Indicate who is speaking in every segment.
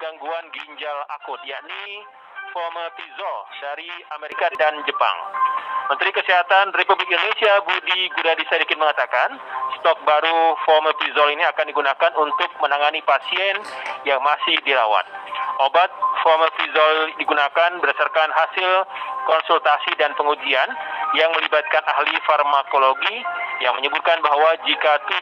Speaker 1: gangguan ginjal akut, yakni fomepizol dari Amerika dan Jepang. Menteri Kesehatan Republik Indonesia Budi Gunadisadikin mengatakan, stok baru fomepizol ini akan digunakan untuk menangani pasien yang masih dirawat. Obat fomepizol digunakan berdasarkan hasil konsultasi dan pengujian yang melibatkan ahli farmakologi yang menyebutkan bahwa jika 7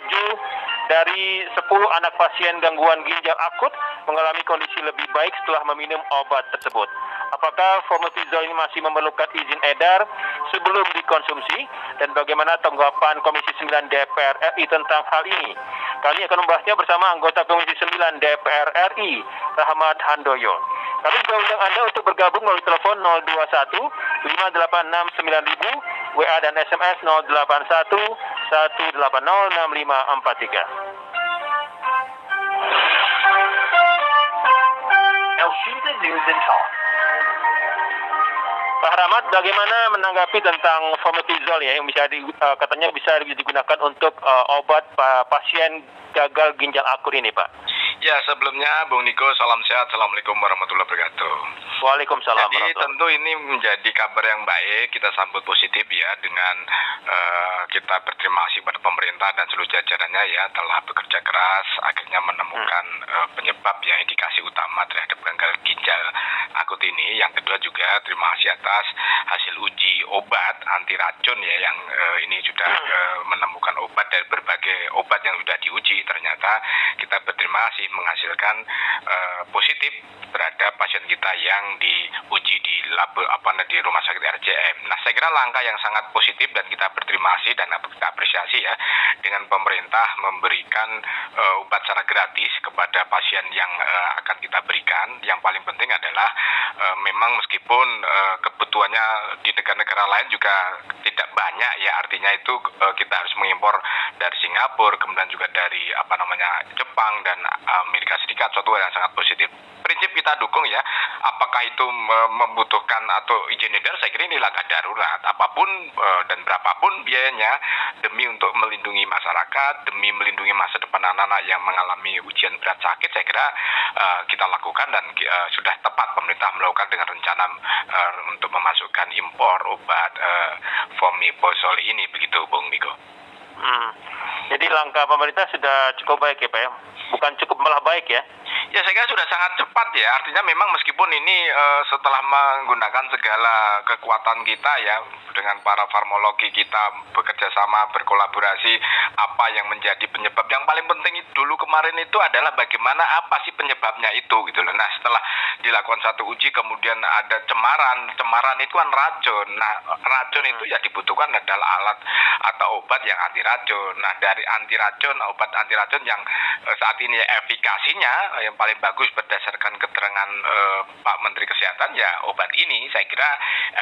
Speaker 1: dari 10 anak pasien gangguan ginjal akut mengalami kondisi lebih baik setelah meminum obat tersebut. Apakah fomepizol ini masih memerlukan izin edar sebelum dikonsumsi, dan bagaimana tanggapan Komisi 9 DPR RI tentang hal ini? Kami akan membahasnya bersama anggota Komisi 9 DPR RI, Rahmat Handoyo. Kami juga undang Anda untuk bergabung melalui telepon 021 586 9000, WA dan SMS 081 180 6543. Elshinta News and Talk. Pak Rahmat, bagaimana menanggapi tentang fomepizol ya, yang katanya bisa digunakan untuk obat pasien gagal ginjal akut ini, Pak?
Speaker 2: Ya, sebelumnya Bung Niko, salam sehat. Assalamualaikum warahmatullahi wabarakatuh.
Speaker 1: Waalaikumsalam.
Speaker 2: Jadi tentu ini menjadi kabar yang baik, kita sambut positif ya, dengan kita berterima kasih pada pemerintah dan seluruh jajarannya ya, telah bekerja keras akhirnya menemukan penyebab ya, indikasi utama terhadap gagal ginjal akut ini. Yang kedua juga terima kasih atas hasil uji obat anti racun ya, yang ini sudah menemukan obat dari berbagai obat yang sudah diuji. Ternyata kita berterima kasih menghasilkan positif terhadap pasien kita yang diuji di di rumah sakit RJM. Nah, saya kira langkah yang sangat positif dan kita berterima kasih dan kita apresiasi ya, dengan pemerintah memberikan obat secara gratis kepada pasien yang akan kita berikan. Yang paling penting adalah memang meskipun kebutuhannya di negara-negara lain juga tidak banyak ya, artinya itu kita harus mengimpor dari Singapura, kemudian juga dari Jepang dan Amerika Serikat, suatu hal yang sangat positif. Prinsip kita dukung ya, apakah itu membutuhkan atau izin edar, saya kira ini langkah darurat, apapun dan berapapun biayanya, demi untuk melindungi masyarakat, demi melindungi masa depan anak-anak yang mengalami ujian berat sakit, saya kira kita lakukan dan sudah tepat pemerintah melakukan dengan rencana untuk memasukkan impor obat fomepizol ini, begitu Bung Niko.
Speaker 1: Jadi langkah pemerintah sudah cukup baik ya Pak ya? Bukan cukup, malah baik ya?
Speaker 2: Ya, saya kira sudah sangat cepat ya, artinya memang meskipun ini setelah menggunakan segala kekuatan kita ya, dengan para farmakologi kita bekerja sama, berkolaborasi, apa yang menjadi penyebab. Yang paling penting dulu kemarin itu adalah bagaimana apa sih penyebabnya itu gitu loh. Nah, setelah dilakukan satu uji kemudian ada cemaran itu kan racun. Nah, racun itu ya dibutuhkan adalah alat atau obat yang anti racun. Nah, dari anti racun, obat anti racun yang saat ini efikasinya yang paling bagus berdasarkan keterangan Pak Menteri Kesehatan ya obat ini, saya kira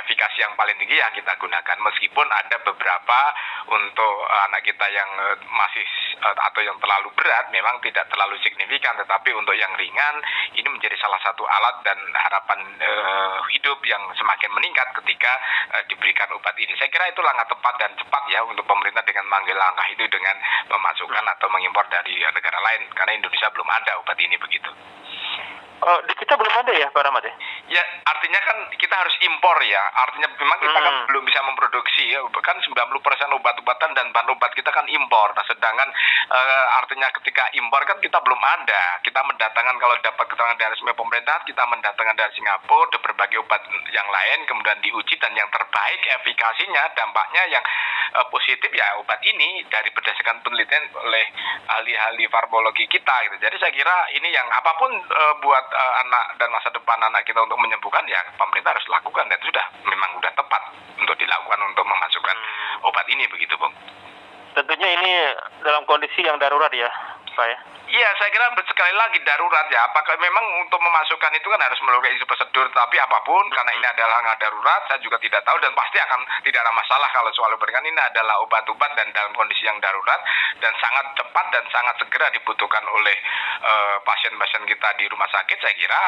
Speaker 2: efikasi yang paling tinggi yang kita gunakan, meskipun ada beberapa untuk anak kita yang masih atau yang terlalu berat memang tidak terlalu signifikan, tetapi untuk yang ringan ini menjadi salah satu alat dan harapan hidup yang semakin meningkat ketika diberikan obat ini. Saya kira itu langkah tepat dan cepat ya untuk pemerintah dengan mengambil langkah itu dengan memasukkan atau mengimpor dari negara lain, karena Indonesia belum ada obat ini, begitu.
Speaker 1: Di kita belum ada ya Pak Rahmat ya?
Speaker 2: Ya, artinya kan kita harus impor ya. Artinya memang kita kan belum bisa memproduksi ya. Kan 90% obat-obatan dan bahan obat kita kan impor. Nah, sedangkan artinya ketika impor kan kita belum ada. Kita mendatangkan, kalau dapat keterangan dari resmi pemerintah, kita mendatangkan dari Singapura, ada berbagai obat yang lain, kemudian diuji dan yang terbaik efikasinya, dampaknya yang positif ya obat ini dari berdasarkan penelitian oleh ahli-ahli farmakologi kita gitu. Jadi saya kira ini yang apapun buat anak dan masa depan anak kita untuk menyembuhkan ya pemerintah harus lakukan, dan sudah memang sudah tepat untuk dilakukan untuk memasukkan obat ini, begitu Bung.
Speaker 1: Tentunya ini dalam kondisi yang darurat ya Pak ya?
Speaker 2: Iya, saya kira sekali lagi darurat ya. Apakah memang untuk memasukkan itu kan harus melalui isu prosedur, tapi apapun karena ini adalah langkah darurat, saya juga tidak tahu dan pasti akan tidak ada masalah kalau soal obat. Ini adalah obat-obat dan dalam kondisi yang darurat dan sangat cepat dan sangat segera dibutuhkan oleh pasien-pasien kita di rumah sakit. Saya kira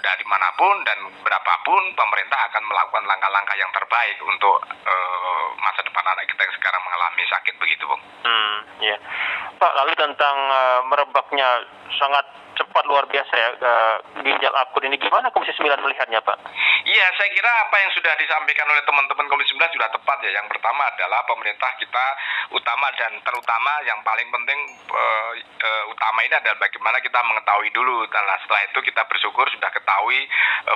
Speaker 2: dari manapun dan berapapun pemerintah akan melakukan langkah-langkah yang terbaik untuk masa depan anak kita yang sekarang mengalami sakit, begitu Bung.
Speaker 1: Ya. Pak, lalu tentang merebaknya sangat cepat luar biasa ya ginjal akut ini. Gimana Komisi 9 melihatnya, Pak?
Speaker 2: Iya, saya kira apa yang sudah disampaikan oleh teman-teman Komisi 11 sudah tepat ya. Yang pertama adalah pemerintah kita utama dan terutama yang paling penting utama ini adalah bagaimana kita mengetahui dulu. Nah, setelah itu kita bersyukur sudah ketahui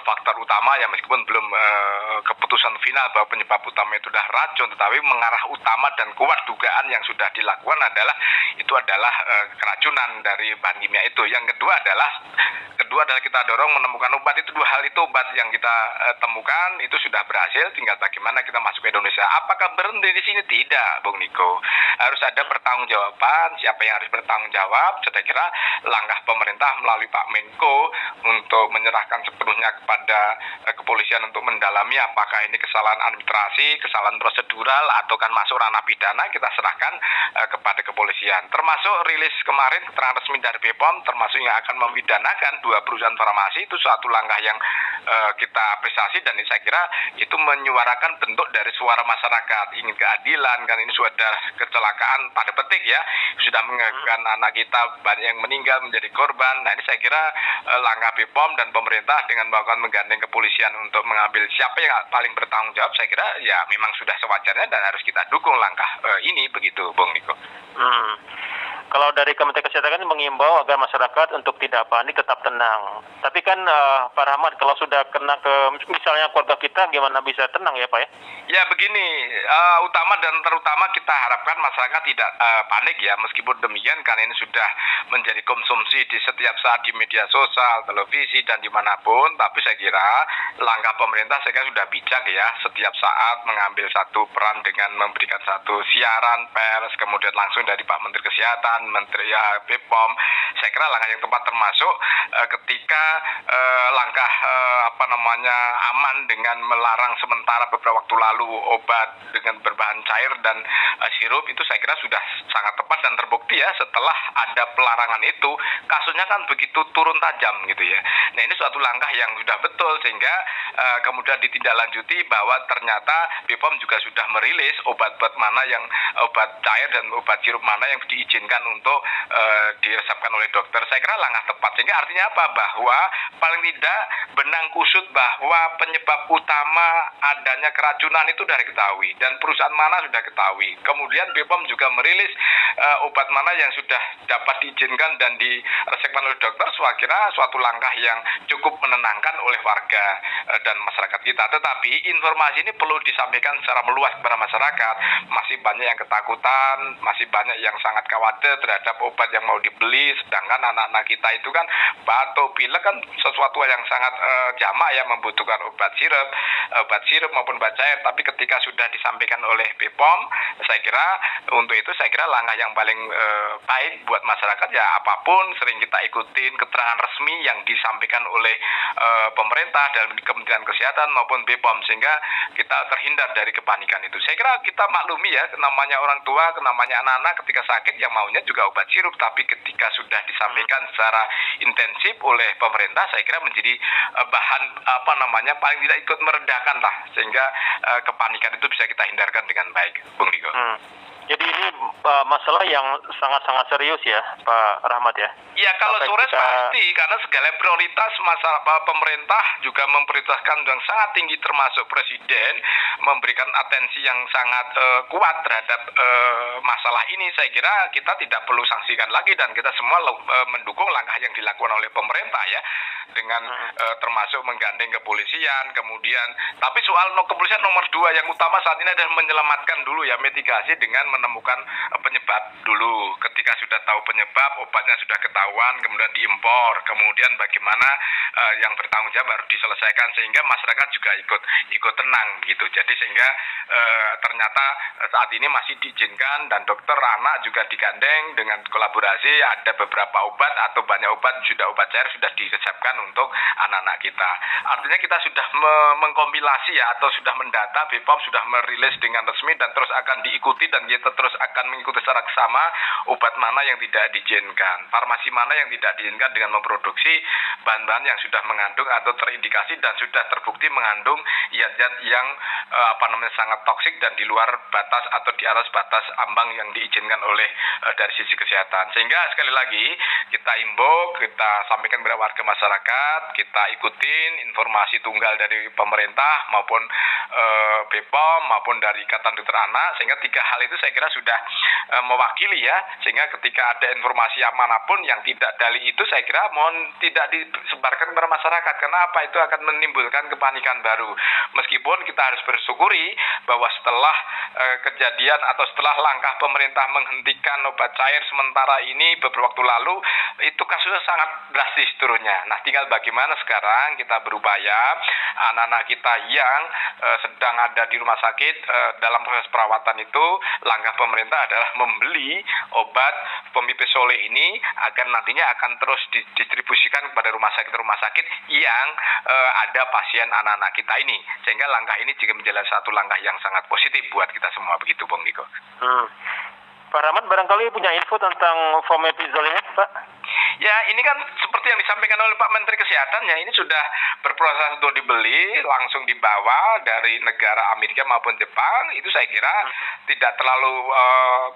Speaker 2: faktor utama ya, meskipun belum keputusan final bahwa penyebab utama itu sudah racun, tetapi mengarah utama dan kuat dugaan yang sudah dilakukan adalah keracunan dari bahan kimia itu. Yang kedua adalah kita dorong menemukan obat. Itu dua hal itu, obat yang kita temukan itu sudah berhasil, tinggal bagaimana kita masuk ke Indonesia. Apakah berhenti di sini? Tidak, Bung Niko. Harus ada pertanggungjawaban, siapa yang harus bertanggung jawab. Saya kira langkah pemerintah melalui Pak Menko untuk menyerahkan sepenuhnya kepada kepolisian untuk mendalami apakah ini kesalahan administrasi, kesalahan prosedural, atau kan masuk ranah pidana, kita serahkan kepada kepolisian. Termasuk rilis kemarin keterangan resmi dari BPOM, termasuk yang akan memidanakan dua perusahaan farmasi, itu suatu langkah yang kita apresiasi, dan saya kira itu menyuarakan bentuk dari suara masyarakat ingin keadilan. Kan ini sudah kecelakaan pada petik ya, sudah mengakibatkan anak kita banyak yang meninggal menjadi korban. Nah, ini saya kira langkah BPOM dan pemerintah dengan melakukan menggandeng kepolisian untuk mengambil siapa yang paling bertanggung jawab, saya kira ya memang sudah sewajarnya dan harus kita dukung langkah ini, begitu Bung Niko.
Speaker 1: Kalau dari Kementerian Kesehatan kan mengimbau agar masyarakat untuk tidak panik, tetap tenang. Tapi kan Pak Rahmat, kalau sudah kena ke misalnya keluarga kita, gimana bisa tenang ya Pak ya?
Speaker 2: Ya begini, utama dan terutama kita harapkan masyarakat tidak panik ya. Meskipun demikian, karena ini sudah menjadi konsumsi di setiap saat di media sosial, televisi, dan dimanapun. Tapi saya kira langkah pemerintah saya kira sudah bijak ya. Setiap saat mengambil satu peran dengan memberikan satu siaran pers, kemudian langsung dari Pak Menteri Kesehatan, Menteri BPOM. Saya kira langkah yang tepat, termasuk ketika langkah aman dengan melarang sementara beberapa waktu lalu obat dengan berbahan cair dan sirup, itu saya kira sudah sangat tepat dan terbukti ya. Setelah ada pelarangan itu, kasusnya kan begitu turun tajam gitu ya. Nah, ini suatu langkah yang sudah betul, sehingga kemudian ditindaklanjuti bahwa ternyata BPOM juga sudah merilis obat cair dan obat sirup mana yang diizinkan untuk diresepkan oleh dokter. Saya kira langkah tepat, sehingga artinya apa? Bahwa paling tidak benang kusut bahwa penyebab utama adanya keracunan itu sudah diketahui dan perusahaan mana sudah ketahui. Kemudian BPOM juga merilis obat mana yang sudah dapat diizinkan dan diresepkan oleh dokter. Saya kira suatu langkah yang cukup menenangkan oleh warga dan masyarakat kita. Tetapi informasi ini perlu disampaikan secara meluas kepada masyarakat. Masih banyak yang ketakutan, masih banyak yang sangat khawatir terhadap obat yang mau dibeli, sedangkan anak-anak kita itu kan batuk, pilek kan sesuatu yang sangat jamak ya, membutuhkan obat sirup maupun obat cair. Tapi ketika sudah disampaikan oleh BPOM, saya kira untuk itu langkah yang paling baik buat masyarakat ya, apapun sering kita ikutin keterangan resmi yang disampaikan oleh pemerintah dalam Kementerian Kesehatan maupun BPOM, sehingga kita terhindar dari kepanikan itu. Saya kira kita maklumi ya, namanya orang tua, namanya anak-anak ketika sakit yang maunya juga obat sirup, tapi ketika sudah disampaikan secara intensif oleh pemerintah, saya kira menjadi bahan paling tidak ikut meredakan lah, sehingga kepanikan itu bisa kita hindarkan dengan baik, Bung Niko.
Speaker 1: Jadi ini masalah yang sangat-sangat serius ya, Pak Rahmat ya?
Speaker 2: Ya, kalau sores pasti, karena segala prioritas masalah pemerintah juga memprioritaskan yang sangat tinggi, termasuk Presiden memberikan atensi yang sangat kuat terhadap masalah ini. Saya kira kita tidak perlu sanksikan lagi, dan kita semua mendukung langkah yang dilakukan oleh pemerintah ya, dengan termasuk menggandeng kepolisian. Kemudian, tapi soal kepolisian nomor 2 yang utama saat ini adalah menyelamatkan dulu ya, mitigasi dengan menemukan penyebab dulu. Ketika sudah tahu penyebab, obatnya sudah ketahuan, kemudian diimpor, kemudian bagaimana yang bertanggung jawab harus diselesaikan, sehingga masyarakat juga ikut tenang gitu. Jadi sehingga ternyata saat ini masih diizinkan, dan dokter anak juga digandeng dengan kolaborasi. Ada beberapa obat atau banyak obat, obat cair sudah diresepkan untuk anak-anak kita. Artinya kita sudah mengkompilasi ya, atau sudah mendata, BPOM sudah merilis dengan resmi dan terus akan diikuti, dan kita terus akan mengikuti secara sama obat mana yang tidak diizinkan, farmasi mana yang tidak diizinkan dengan memproduksi bahan-bahan yang sudah mengandung atau terindikasi dan sudah terbukti mengandung zat-zat yang sangat toksik dan di luar batas atau di atas batas ambang yang diizinkan oleh dari sisi kesehatan. Sehingga sekali lagi kita imbau, kita sampaikan kepada warga masyarakat, kita ikutin informasi tunggal dari pemerintah maupun BPOM maupun dari Ikatan Dokter Anak, sehingga tiga hal itu saya kira sudah mewakili ya, sehingga ketika ada informasi yang manapun yang tidak dari itu, saya kira mohon tidak disebarkan kepada masyarakat, karena apa, itu akan menimbulkan kepanikan baru. Meskipun kita harus bersyukuri bahwa setelah kejadian atau setelah langkah pemerintah menghentikan obat cair sementara ini beberapa waktu lalu, itu kasusnya sangat drastis turunnya. Nah, tinggal bagaimana sekarang kita berupaya anak-anak kita yang sedang ada di rumah sakit dalam proses perawatan itu, langkah pemerintah adalah membeli obat pemipesole ini agar nantinya akan terus didistribusikan kepada rumah sakit yang ada pasien anak-anak kita ini, sehingga langkah ini juga menjadi satu langkah yang sangat positif buat kita semua, begitu Bung Niko.
Speaker 1: Pak Rahmat barangkali punya info tentang fomepizole ini, Pak?
Speaker 2: Ya, ini kan seperti yang disampaikan oleh Pak Menteri Kesehatan ya, ini sudah berproses untuk dibeli, langsung dibawa dari negara Amerika maupun Jepang. Itu saya kira tidak terlalu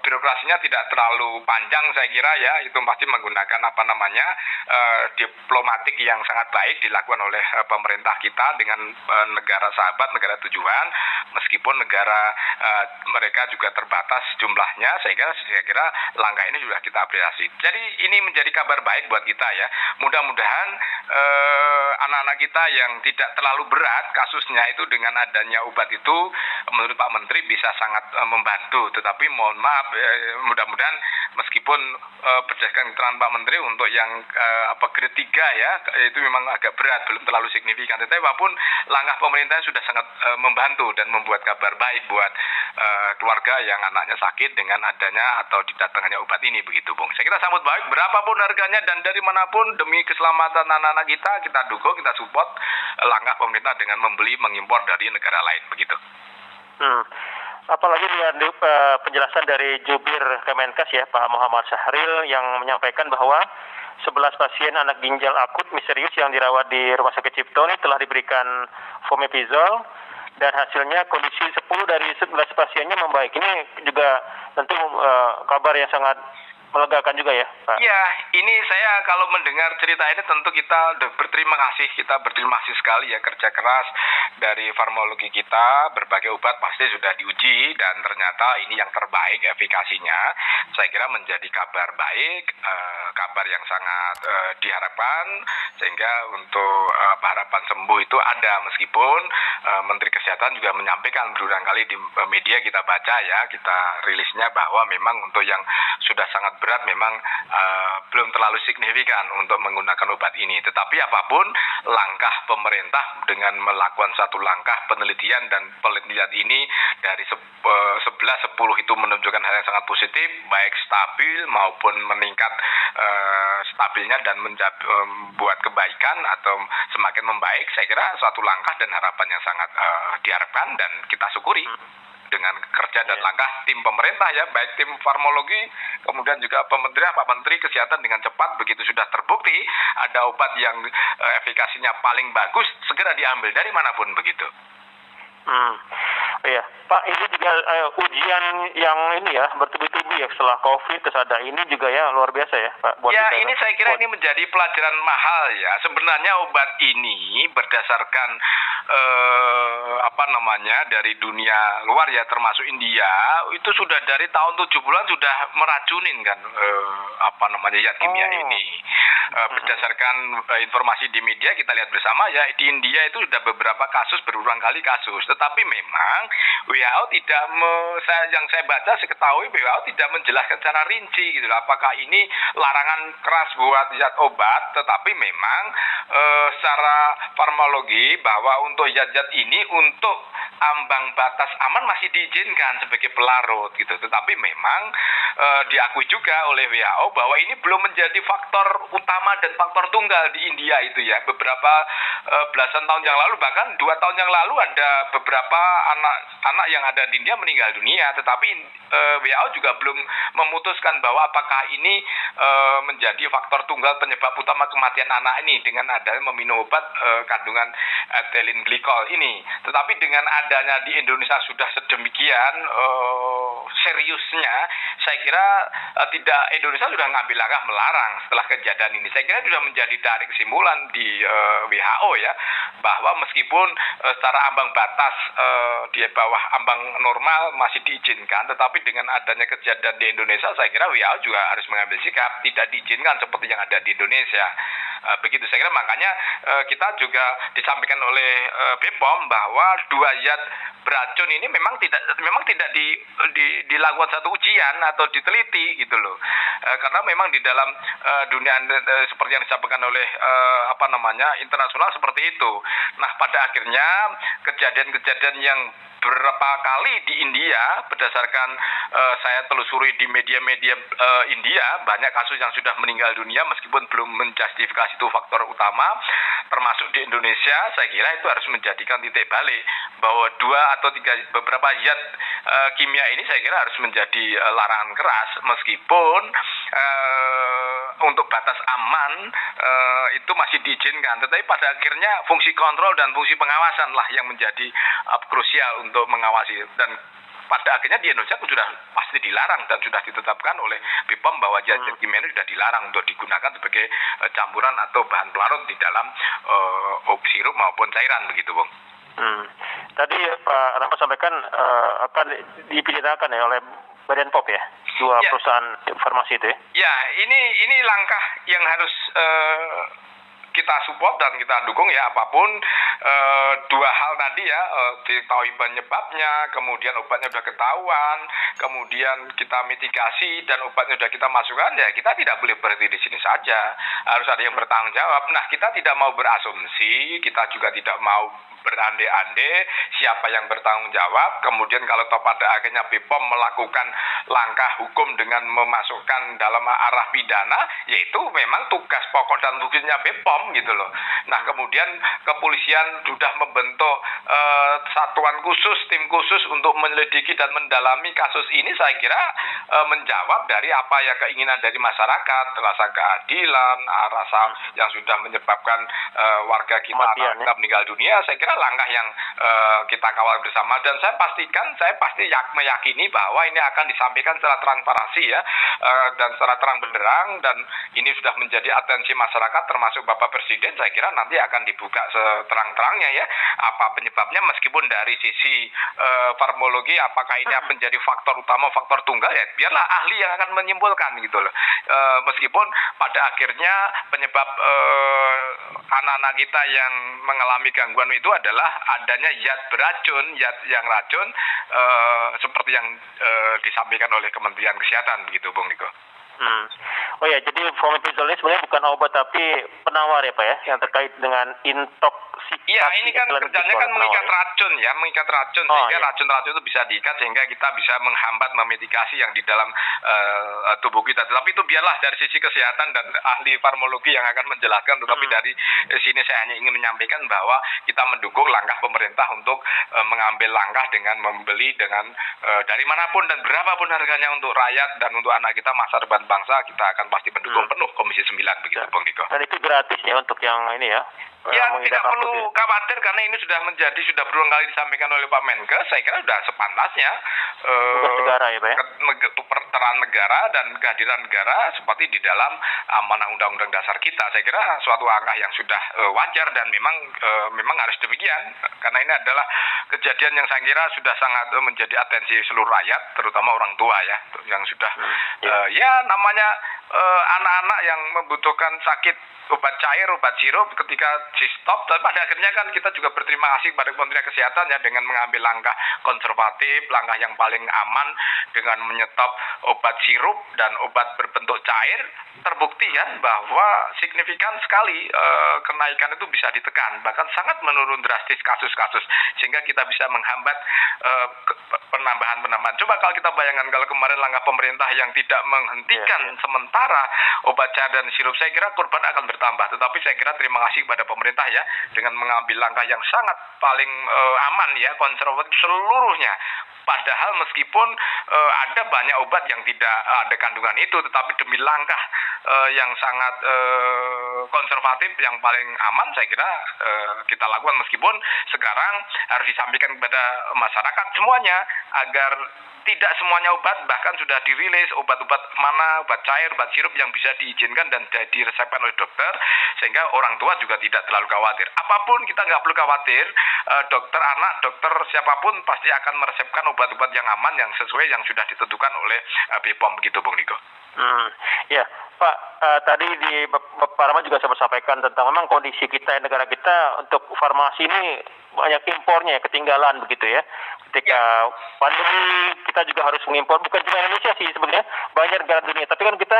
Speaker 2: birokrasinya tidak terlalu panjang, saya kira ya. Itu pasti menggunakan diplomatik yang sangat baik dilakukan oleh pemerintah kita dengan negara sahabat, negara tujuan, meskipun negara mereka juga terbatas jumlahnya. Saya kira langkah ini sudah kita apresiasi. Jadi ini menjadi kabar baik buat kita ya. Mudah-mudahan anak-anak kita yang tidak terlalu berat kasusnya itu dengan adanya obat itu menurut Pak Menteri bisa sangat membantu. Tetapi mohon maaf, mudah-mudahan meskipun berdasarkan keterangan Pak Menteri untuk yang grade 3 ya, itu memang agak berat, belum terlalu signifikan. Tetapi apapun langkah pemerintah sudah sangat membantu dan membuat kabar baik buat keluarga yang anaknya sakit dengan adanya atau didatangkannya obat ini, begitu Bung. Saya kira sambut baik berapapun harganya dan dari manapun demi keselamatan anak-anak kita dukung, kita support langkah pemerintah dengan membeli, mengimpor dari negara lain, begitu.
Speaker 1: Apalagi dengan penjelasan dari Jubir Kemenkes ya, Pak Muhammad Syahril, yang menyampaikan bahwa 11 pasien anak ginjal akut misterius yang dirawat di Rumah Sakit Cipto ini telah diberikan fomepizole dan hasilnya kondisi 10 dari 11 pasiennya membaik. Ini juga tentu kabar yang sangat melegakan juga ya, Pak?
Speaker 2: Ya, ini saya kalau mendengar cerita ini tentu kita berterima kasih. Kita berterima kasih sekali ya, kerja keras dari farmakologi kita, berbagai obat pasti sudah diuji dan ternyata ini yang terbaik efikasinya. Saya kira menjadi kabar baik, kabar yang sangat diharapkan, sehingga untuk harapan sembuh itu ada, meskipun Menteri Kesehatan juga menyampaikan berulang kali di media kita baca ya, kita rilisnya bahwa memang untuk yang sudah sangat berat memang belum terlalu signifikan untuk menggunakan obat ini. Tetapi apapun langkah pemerintah dengan melakukan satu langkah penelitian, dan penelitian ini dari 10 itu menunjukkan hal yang sangat positif, baik stabil maupun meningkat stabilnya dan membuat kebaikan atau semakin membaik. Saya kira suatu langkah dan harapan yang sangat diharapkan dan kita syukuri dengan kerja dan langkah tim pemerintah ya, baik tim farmakologi, kemudian juga Pak Menteri Kesehatan dengan cepat begitu sudah terbukti ada obat yang efikasinya paling bagus, segera diambil dari manapun, begitu.
Speaker 1: Iya, Pak, ini juga ujian yang ini ya bertubi-tubi ya setelah COVID, terus ada ini juga ya luar biasa ya, Pak. Buat
Speaker 2: ya,
Speaker 1: kita,
Speaker 2: ini saya kira ini menjadi pelajaran mahal ya. Sebenarnya obat ini berdasarkan dari dunia luar ya, termasuk India, itu sudah dari tahun 70-an sudah meracunin kan zat kimia ini. Berdasarkan informasi di media kita lihat bersama ya, di India itu sudah beberapa kasus, berulang kali kasus. Tetapi memang WHO tidak yang saya baca, saya ketahui WHO tidak menjelaskan secara rinci gitu loh, apakah ini larangan keras buat zat obat. Tetapi memang secara farmakologi bahwa untuk zat-zat ini untuk ambang batas aman masih diizinkan sebagai pelarut gitu. Tetapi memang diakui juga oleh WHO bahwa ini belum menjadi faktor utama dan faktor tunggal di India itu ya. Beberapa belasan tahun yang lalu, bahkan 2 tahun yang lalu ada beberapa anak yang ada di India meninggal dunia, tetapi WHO juga belum memutuskan bahwa apakah ini menjadi faktor tunggal penyebab utama kematian anak ini dengan adanya meminum obat kandungan ethylene glycol ini. Tetapi dengan adanya di Indonesia sudah sedemikian seriusnya, saya kira tidak Indonesia sudah ngambil langkah melarang setelah kejadian ini. Saya kira sudah menjadi tarik kesimpulan di WHO ya, bahwa meskipun secara ambang batas di bawah ambang normal masih diizinkan, tetapi dengan adanya kejadian di Indonesia, saya kira WHO juga harus mengambil sikap tidak diizinkan seperti yang ada di Indonesia. Begitu saya kira, makanya kita juga disampaikan oleh BPOM bahwa 2 zat beracun ini memang tidak dilakukan satu ujian atau diteliti gitu loh. Karena memang di dalam dunia seperti yang disampaikan oleh internasional seperti itu. Nah, pada akhirnya kejadian-kejadian yang beberapa kali di India, berdasarkan saya telusuri di media-media India, banyak kasus yang sudah meninggal dunia meskipun belum menjustifikasi itu faktor utama, termasuk di Indonesia. Saya kira itu harus menjadikan titik balik bahwa 2 atau 3 beberapa zat kimia ini saya kira harus menjadi larangan keras, meskipun untuk batas aman itu masih diizinkan, tetapi pada akhirnya fungsi kontrol dan fungsi pengawasan lah yang menjadi krusial untuk mengawasi. Dan pada akhirnya di Indonesia itu sudah pasti dilarang dan sudah ditetapkan oleh BPOM bahwa zat kimia ini sudah dilarang untuk digunakan sebagai campuran atau bahan pelarut di dalam sirup maupun cairan begitu, Bung.
Speaker 1: Tadi Pak Rahmat sampaikan akan dipidanakan ya oleh Badan POM ya, 2 perusahaan farmasi itu ya. Ya,
Speaker 2: ini langkah yang harus kita support dan kita dukung ya, apapun 2 hal tadi ya, diketahui penyebabnya, kemudian obatnya sudah ketahuan, kemudian kita mitigasi dan obatnya sudah kita masukkan, ya kita tidak boleh berhenti di sini saja, harus ada yang bertanggung jawab. Nah, kita tidak mau berasumsi, kita juga tidak mau berandai-andai siapa yang bertanggung jawab. Kemudian kalau pada akhirnya BPOM melakukan langkah hukum dengan memasukkan dalam arah pidana, yaitu memang tugas pokok dan tugasnya BPOM gitu loh. Nah, kemudian kepolisian sudah membentuk satuan khusus, tim khusus untuk menyelidiki dan mendalami kasus ini. Saya kira menjawab dari apa yang keinginan dari masyarakat, rasa keadilan, rasa yang sudah menyebabkan warga kita meninggal dunia. Saya kira langkah yang kita kawal bersama, dan saya pasti meyakini bahwa ini akan disampaikan secara transparansi ya, dan secara terang benderang, dan ini sudah menjadi atensi masyarakat termasuk Bapak Presiden. Saya kira nanti akan dibuka seterang-terangnya ya apa penyebabnya, meskipun dari sisi farmakologi apakah ini menjadi faktor utama, faktor tunggal, ya biarlah ahli yang akan menyimpulkan gitu loh. Meskipun pada akhirnya penyebab anak-anak kita yang mengalami gangguan itu adalah adanya zat beracun, zat yang racun seperti yang disampaikan oleh Kementerian Kesehatan begitu, Bung Niko.
Speaker 1: Oh ya, jadi fomepizol ini sebenarnya bukan obat tapi penawar ya Pak ya, yang terkait dengan intoksikasi.
Speaker 2: Iya, ini kan kerjanya kan mengikat racun ya, mengikat racun sehingga racun-racun itu bisa diikat sehingga kita bisa menghambat, memitigasi yang di dalam tubuh kita. Tetapi itu biarlah dari sisi kesehatan dan ahli farmakologi yang akan menjelaskan. Tetapi dari sini saya hanya ingin menyampaikan bahwa kita mendukung langkah pemerintah untuk mengambil langkah dengan membeli dengan dari manapun dan berapapun harganya untuk rakyat dan untuk anak kita, masa depan bangsa. Kita akan pasti mendukung penuh Komisi 9 begitu, Bang Niko.
Speaker 1: Dan itu gratis ya untuk yang ini ya.
Speaker 2: Ya, tidak perlu khawatir karena ini sudah berulang kali disampaikan oleh Pak Menkes. Saya kira sudah sepantasnya
Speaker 1: negara ya Pak ya.
Speaker 2: Peran negara dan kehadiran negara seperti di dalam amanah Undang-Undang Dasar kita. Saya kira suatu langkah yang sudah wajar dan memang harus demikian, karena ini adalah kejadian yang saya kira sudah sangat menjadi atensi seluruh rakyat, terutama orang tua ya, yang sudah ya namanya anak-anak yang membutuhkan sakit obat cair, obat sirup ketika di stop. Tapi pada akhirnya kan kita juga berterima kasih kepada Kementerian Kesehatan ya dengan mengambil langkah konservatif, langkah yang paling aman dengan menyetop obat sirup dan obat berbentuk cair. Terbukti kan bahwa signifikan sekali kenaikan itu bisa ditekan, bahkan sangat menurun drastis kasus-kasus sehingga kita bisa menghambat penambahan. Coba kalau kita bayangkan kalau kemarin langkah pemerintah yang tidak menghentikan sementara obat cair dan sirup, saya kira korban akan bertambah. Tetapi saya kira terima kasih kepada pemerintah ya dengan mengambil langkah yang sangat paling aman ya, konservatif seluruhnya. Padahal meskipun ada banyak obat yang tidak ada kandungan itu, tetapi demi langkah yang sangat konservatif yang paling aman, saya kira kita lakukan. Meskipun sekarang harus disampaikan kepada masyarakat semuanya agar tidak semuanya obat, bahkan sudah dirilis obat-obat mana, obat cair, obat sirup yang bisa diizinkan dan diresepkan oleh dokter, sehingga orang tua juga tidak terlalu khawatir. Apapun kita nggak perlu khawatir, dokter anak, dokter siapapun pasti akan meresepkan obat-obat yang aman, yang sesuai yang sudah ditentukan oleh BPOM, begitu Bung Niko.
Speaker 1: Ya, Pak, tadi di Pak Rahmat juga sempat sampaikan tentang memang kondisi kita, negara kita untuk farmasi ini banyak impornya, ketinggalan begitu ya. Ketika pandemi kita juga harus mengimpor, bukan cuma Indonesia sih sebenarnya, banyak negara dunia. Tapi kan kita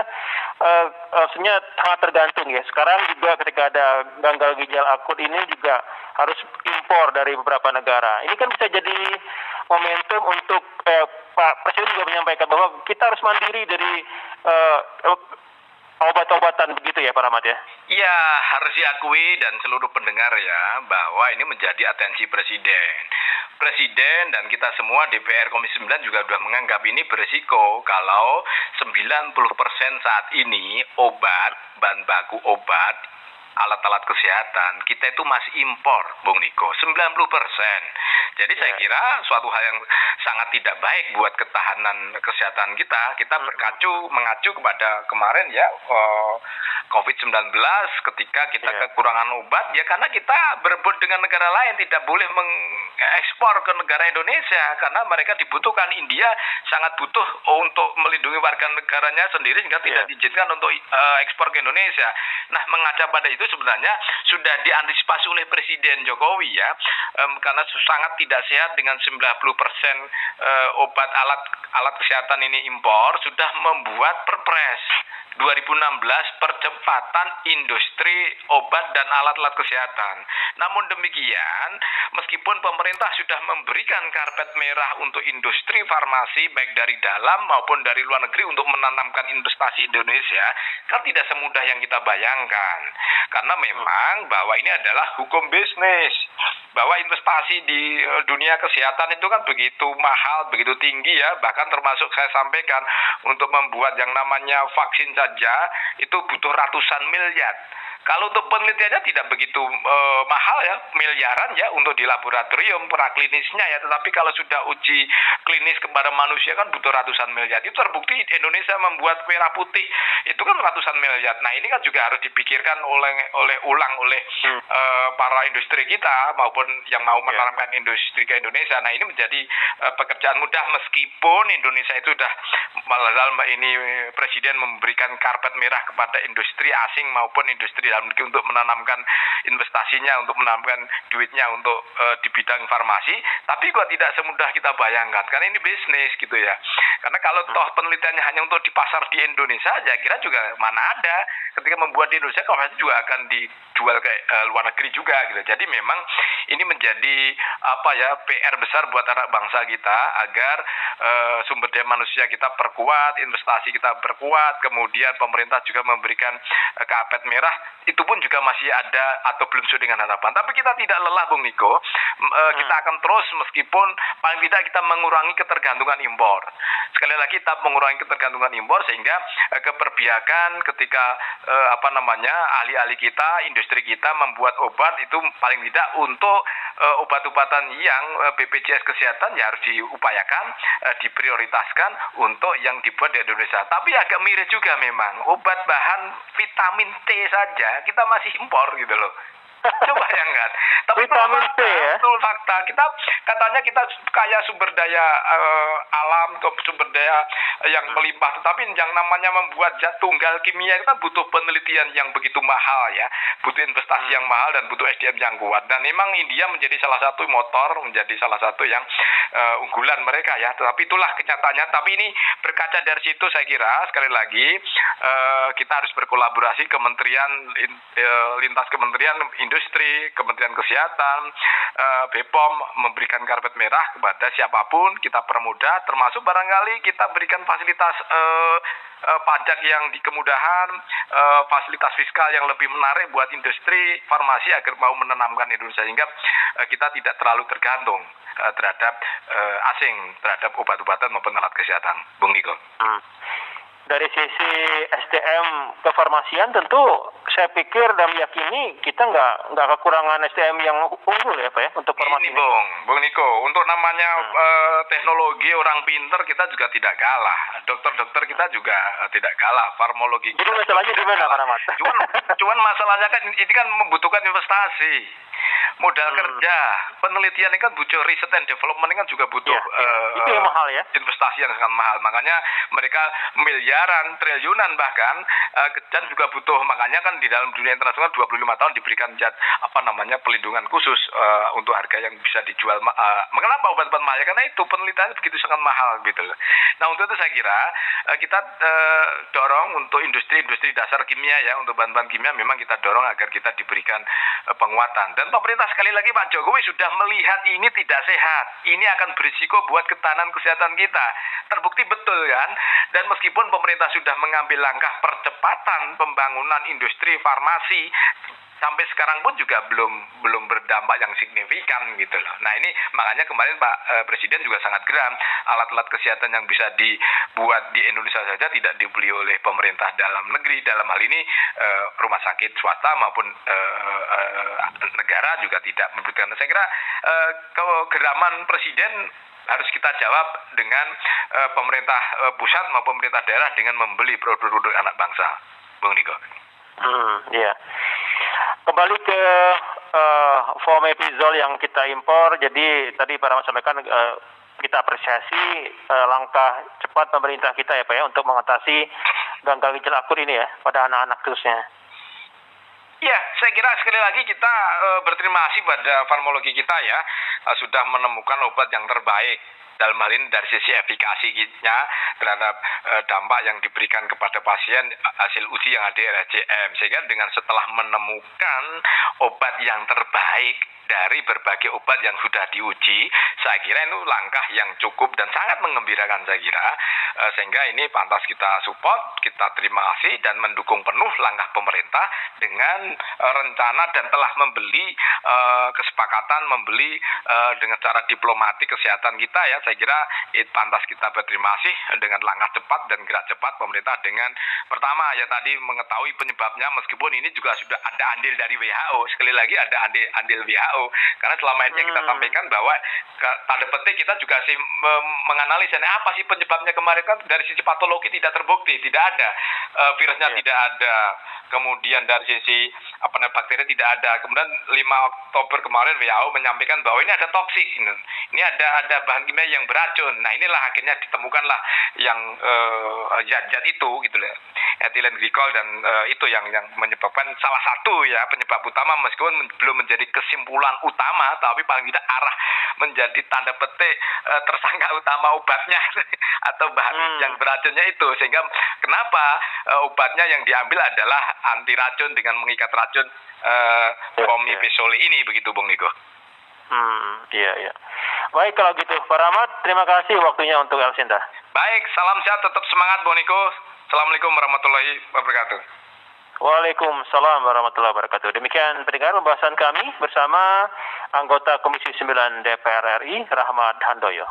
Speaker 1: sebenarnya sangat tergantung ya. Sekarang juga ketika ada gagal ginjal akut ini juga harus impor dari beberapa negara. Ini kan bisa jadi momentum untuk Pak Presiden juga menyampaikan bahwa kita harus mandiri dari obat-obatan begitu ya Pak Rahmat ya?
Speaker 2: Iya, harus diakui dan seluruh pendengar ya bahwa ini menjadi atensi Presiden. Presiden dan kita semua DPR Komisi 9 juga sudah menganggap ini berisiko kalau 90% saat ini obat, bahan baku obat, alat-alat kesehatan kita itu masih impor, Bung Niko, 90%. Jadi saya kira suatu hal yang sangat tidak baik buat ketahanan kesehatan kita. Kita mengacu kepada kemarin ya COVID-19 ketika kita kekurangan obat ya karena kita berebut dengan negara lain, tidak boleh mengekspor ke negara Indonesia karena mereka dibutuhkan. India sangat butuh untuk melindungi warga negaranya sendiri sehingga tidak diizinkan untuk ekspor ke Indonesia. Nah, mengacu pada itu sebenarnya sudah diantisipasi oleh Presiden Jokowi ya, karena sangat tidak sehat dengan 90% obat alat kesehatan ini impor, sudah membuat Perpres 2016 percepatan industri obat dan alat-alat kesehatan. Namun demikian, meskipun pemerintah sudah memberikan karpet merah untuk industri farmasi baik dari dalam maupun dari luar negeri untuk menanamkan investasi Indonesia, kan tidak semudah yang kita bayangkan. Karena memang bahwa ini adalah hukum bisnis. Bahwa investasi di dunia kesehatan itu kan begitu mahal, begitu tinggi ya, bahkan termasuk saya sampaikan untuk membuat yang namanya vaksin saja itu butuh ratusan miliar. Kalau untuk penelitiannya tidak begitu mahal ya, miliaran ya untuk di laboratorium praklinisnya ya, tetapi kalau sudah uji klinis kepada manusia kan butuh ratusan miliar. Itu terbukti Indonesia membuat merah putih itu kan ratusan miliar. Nah, ini kan juga harus dipikirkan oleh para industri kita maupun yang mau menanamkan industri ke Indonesia. Nah, ini menjadi pekerjaan mudah meskipun Indonesia itu sudah ini Presiden memberikan karpet merah kepada industri asing maupun industri dalam negeri untuk menanamkan investasinya, untuk menanamkan duitnya untuk di bidang farmasi, tapi kok tidak semudah kita bayangkan, karena ini bisnis gitu ya. Karena kalau toh penelitiannya hanya untuk dipasar di Indonesia, saya kira juga mana ada ketika membuat di Indonesia, kalau juga akan dijual ke luar negeri juga gitu. Jadi memang ini menjadi PR besar buat anak bangsa kita agar sumber daya manusia kita perkuat, investasi kita perkuat, kemudian pemerintah juga memberikan karpet merah. Itu pun juga masih ada atau belum sesuai dengan harapan. Tapi kita tidak lelah, Bung Niko. Kita akan terus meskipun paling tidak kita mengurangi ketergantungan impor. Sekali lagi kita mengurangi ketergantungan impor sehingga keperbiakan ketika ahli-ahli kita, industri kita membuat obat itu paling tidak untuk obat-obatan yang BPJS Kesehatan ya harus diupayakan, diprioritaskan untuk yang dibuat di Indonesia. Tapi agak miris juga memang, obat bahan vitamin T saja kita masih impor gitu loh. Coba bayangkan. Tapi
Speaker 1: Vitamin C ya.
Speaker 2: betul fakta. Kita katanya kita kaya sumber daya alam, sumber daya yang melimpah. Tetapi yang namanya membuat zat tunggal kimia itu kan butuh penelitian yang begitu mahal ya. Butuh investasi yang mahal dan butuh SDM yang kuat. Dan memang India menjadi salah satu motor, menjadi salah satu yang unggulan mereka ya. Tetapi itulah kenyataannya. Tapi ini berkaca dari situ saya kira sekali lagi kita harus berkolaborasi Kementerian lintas Kementerian Industri, Kementerian Kesehatan, BPOM memberikan karpet merah kepada siapapun, kita permudah, termasuk barangkali kita berikan fasilitas pajak yang dikemudahan, fasilitas fiskal yang lebih menarik buat industri farmasi agar mau menanamkan Indonesia, sehingga kita tidak terlalu tergantung terhadap asing, terhadap obat-obatan maupun alat kesehatan, Bung Niko.
Speaker 1: Dari sisi SDM kefarmasian tentu saya pikir dan meyakini kita nggak kekurangan SDM yang unggul ya Pak ya untuk farmasi.
Speaker 2: Ini Bung Niko, untuk namanya teknologi orang pinter kita juga tidak kalah, dokter-dokter kita juga tidak kalah, farmologi.
Speaker 1: Jadi masalahnya di mana Pak Rahmat?
Speaker 2: Cuman masalahnya kan ini kan membutuhkan investasi, modal kerja, penelitian ini kan butuh riset and development, ini kan juga butuh
Speaker 1: itu yang mahal ya,
Speaker 2: investasi yang sangat mahal. Makanya mereka miliaran, triliunan bahkan, dan juga butuh, makanya kan di dalam dunia internasional 25 tahun diberikan pelindungan khusus untuk harga yang bisa dijual. Mengapa obat-obat mahal? Karena itu penelitiannya begitu sangat mahal gitu loh. Nah untuk itu saya kira kita dorong untuk industri-industri dasar kimia ya, untuk bahan-bahan kimia memang kita dorong agar kita diberikan penguatan. Dan pemerintah sekali lagi Pak Jokowi sudah melihat ini tidak sehat, ini akan berisiko buat ketahanan kesehatan kita. Terbukti betul kan? Dan meskipun pemerintah sudah mengambil langkah percepatan pembangunan industri farmasi, sampai sekarang pun juga belum berdampak yang signifikan gitu loh. Nah ini makanya kemarin Pak Presiden juga sangat geram, alat-alat kesehatan yang bisa dibuat di Indonesia saja tidak dibeli oleh pemerintah dalam negeri, dalam hal ini rumah sakit swasta maupun negara juga tidak memberikan. Saya kira kegeraman Presiden harus kita jawab dengan pemerintah pusat maupun pemerintah daerah dengan membeli produk-produk anak bangsa, Bung Niko.
Speaker 1: Iya. Kembali ke fomepizol yang kita impor, jadi tadi Pak Rahmat sampaikan kita apresiasi langkah cepat pemerintah kita ya Pak ya untuk mengatasi gagal ginjal akut ini ya pada anak-anak khususnya.
Speaker 2: Ya, saya kira sekali lagi kita berterima kasih pada farmologi kita ya, sudah menemukan obat yang terbaik. Dalam hal ini dari sisi efikasinya terhadap dampak yang diberikan kepada pasien hasil uji yang ada di RSCM. Sehingga dengan setelah menemukan obat yang terbaik dari berbagai obat yang sudah diuji, saya kira itu langkah yang cukup dan sangat mengembirakan saya kira. Sehingga ini pantas kita support, kita terima kasih dan mendukung penuh langkah pemerintah dengan rencana dan telah membeli kesepakatan membeli dengan cara diplomatik kesehatan kita ya. Saya kira pantas kita berterima kasih dengan langkah cepat dan gerak cepat pemerintah dengan pertama ya tadi mengetahui penyebabnya, meskipun ini juga sudah ada andil dari WHO. Sekali lagi ada andil WHO karena selama ini yang kita sampaikan bahwa tanda petik kita juga sih menganalisis apa sih penyebabnya kemarin, kan dari sisi patologi tidak terbukti, tidak ada virusnya, tidak ada, kemudian dari sisi bakteri tidak ada. Kemudian 5 Oktober kemarin WHO menyampaikan bahwa ini ada toksik, ini ada bahan kimia yang beracun. Nah inilah akhirnya ditemukanlah yang zat-zat itu gitu loh, etilen glikol, dan itu yang menyebabkan salah satu ya penyebab utama, meskipun belum menjadi kesimpulan utama, tapi paling tidak arah menjadi tanda petik tersangka utama obatnya atau bahan yang beracunnya itu. Sehingga kenapa obatnya yang diambil adalah anti racun dengan mengikat racun fomepizole ini, begitu Bung Niko.
Speaker 1: Iya. Baik kalau gitu Pak Rahmat, terima kasih waktunya untuk El Sinta.
Speaker 2: Baik, salam sehat, tetap semangat Bung Niko. Assalamualaikum warahmatullahi wabarakatuh.
Speaker 1: Waalaikumsalam warahmatullahi wabarakatuh. Demikian pendengar pembahasan kami bersama anggota Komisi 9 DPR RI Rahmat Handoyo.